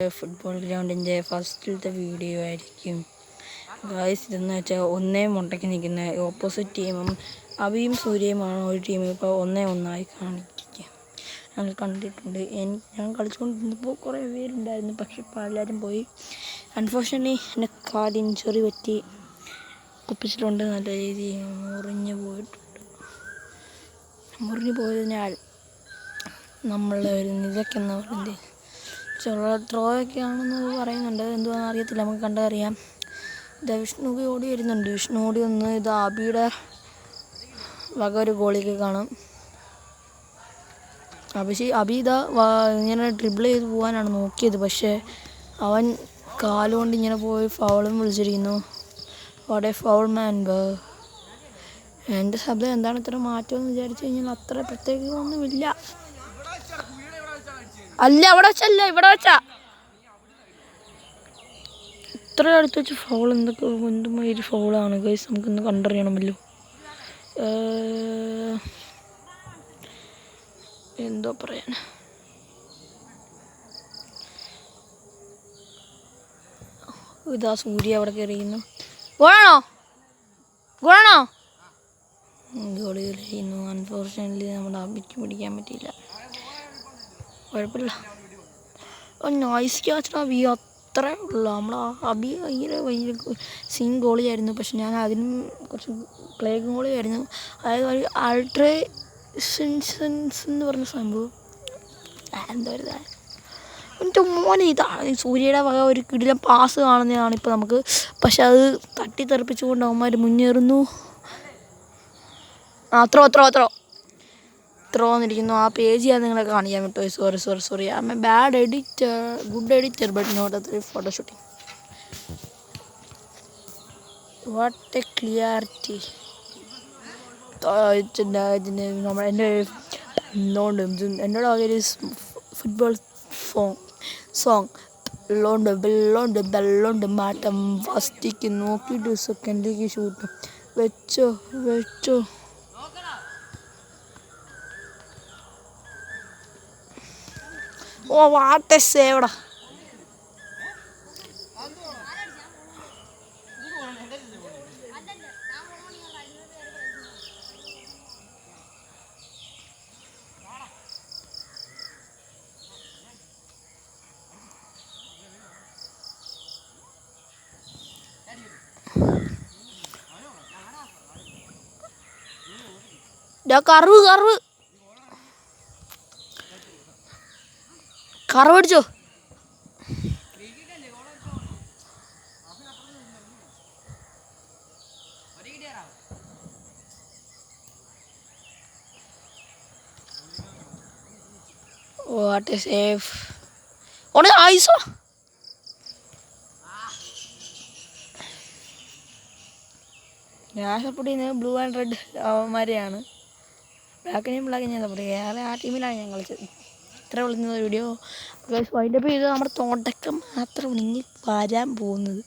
Football ഗ്രൗണ്ടിൻ്റെ ഫസ്റ്റിലത്തെ video ആയിരിക്കും guys. ഇതെന്ന് വെച്ചാൽ ഒന്നേ മുണ്ടയ്ക്ക് നിൽക്കുന്ന ഓപ്പോസിറ്റ് ടീമും അബിയും സൂര്യയുമാണ് ഒരു ടീം. ഇപ്പോൾ 1-1 കാണിക്കുക ഞങ്ങൾ കണ്ടിട്ടുണ്ട്. ഞാൻ കളിച്ചുകൊണ്ടിരുന്നപ്പോൾ കുറേ പേരുണ്ടായിരുന്നു, പക്ഷെ പലരും പോയി. അൺഫോർച്യുനേറ്റ്ലി എൻ്റെ കാല് ഇഞ്ചുറി പറ്റി കുപ്പിച്ചിട്ടുണ്ട്, നല്ല രീതിയിൽ മുറിഞ്ഞു പോയിട്ടുണ്ട്. മുറിഞ്ഞു പോയതിനാൽ നമ്മൾ ഇതൊക്കെയെന്ന് പറയുന്നത് ത്രോയൊക്കെ ആണെന്ന് പറയുന്നുണ്ട്. എന്തുവാണെന്ന് അറിയത്തില്ല, നമുക്ക് കണ്ടറിയാം. ഇത് വിഷ്ണു ഓടി വരുന്നുണ്ട്. വിഷ്ണു ഓടി വന്ന് ഇത് അബിയുടെ വക ഒരു ഗോളിക്ക് കാണും. അബി ഇങ്ങനെ ഡ്രിബിൾ ചെയ്ത് പോകാനാണ് നോക്കിയത്, പക്ഷേ അവൻ കാലുകൊണ്ട് ഇങ്ങനെ പോയി ഫൗളും വിളിച്ചിരിക്കുന്നു. വാട്ട് എ ഫൗൾ മാൻ. എൻ്റെ ശബ്ദം എന്താണ് ഇത്ര മാറ്റമെന്ന് വിചാരിച്ചു കഴിഞ്ഞാൽ അത്ര പ്രത്യേകമൊന്നുമില്ല. അല്ല, അവിടെ വെച്ചല്ല, ഇവിടെ വെച്ചാ. ഇത്ര അടുത്ത് വെച്ച് ഫൗൾ എന്തുമാതിരി ഫൗളാണ് ഗൈസ്, നമുക്കൊന്ന് കണ്ടറിയണമല്ലോ. എന്തോ പറയാൻ. ഇതാ സൂര്യ അവിടെ കയറിയിരുന്നു. ഗോളാണോ ഗോളി കളിക്കുന്നു. അൺഫോർച്യുനേറ്റ്ലി നമ്മുടെ അബിക്ക് പിടിക്കാൻ പറ്റിയില്ല. കുഴപ്പമില്ല. നൈസ് ക്യാച്ച് അബി, അത്രേ ഉള്ളൂ. നമ്മൾ അബി ഭയങ്കര സീൻ ഗോളിയായിരുന്നു, പക്ഷെ ഞാൻ അതിനും കുറച്ച് പ്ലേ ഗോളിയായിരുന്നു. അതായത് ഒരു അൾട്രേഷൻസ് എന്ന് പറഞ്ഞ സംഭവം എന്താ പറയുക. എൻ്റെ മോനെ, ഇതാണ് സൂര്യയുടെ വക ഒരു കിടിലൻ പാസ് കാണുന്നതാണ് ഇപ്പോൾ നമുക്ക്. പക്ഷെ അത് തട്ടിത്തെറിപ്പിച്ചുകൊണ്ട് അവന്മാർ മുന്നേറുന്നു. ത്രോ എന്നിരിക്കുന്നു. ആ പേജ് ഞാൻ നിങ്ങളെ കാണിക്കാൻ വിട്ടു. Sorry I am a bad editor, good editor but not അത്ര photo shooting. What a clarity. എന്നോട് ഒരു ഫുട്ബോൾ സോങ് ബെല്ലോണ്ട് മാറ്റം ഫസ്റ്റിക്ക് നോക്കിയിട്ട് സെക്കൻഡിലേക്ക് ഷൂട്ട് വെച്ചോ. Oh what A സേവടാ. കറവ് അടിച്ചോ. What A save. ഓടെ ഐസോ. ഞാൻ സപ്പോർട്ട് ചെയ്യുന്നത് ബ്ലൂ ആൻഡ് റെഡ് അവന്മാരെയാണ്. ബ്ലാക്ക് ഞാൻ സപ്പോർട്ട് ചെയ്യുക. ആ ടീമിലാണ് ഞാൻ കളിച്ചത്. ഇത്ര വിളിക്കുന്ന വീഡിയോ വൈൻഡപ്പ് ചെയ്ത് നമ്മുടെ തുടക്കം മാത്രമാണ് ഇനി വരാൻ പോകുന്നത്.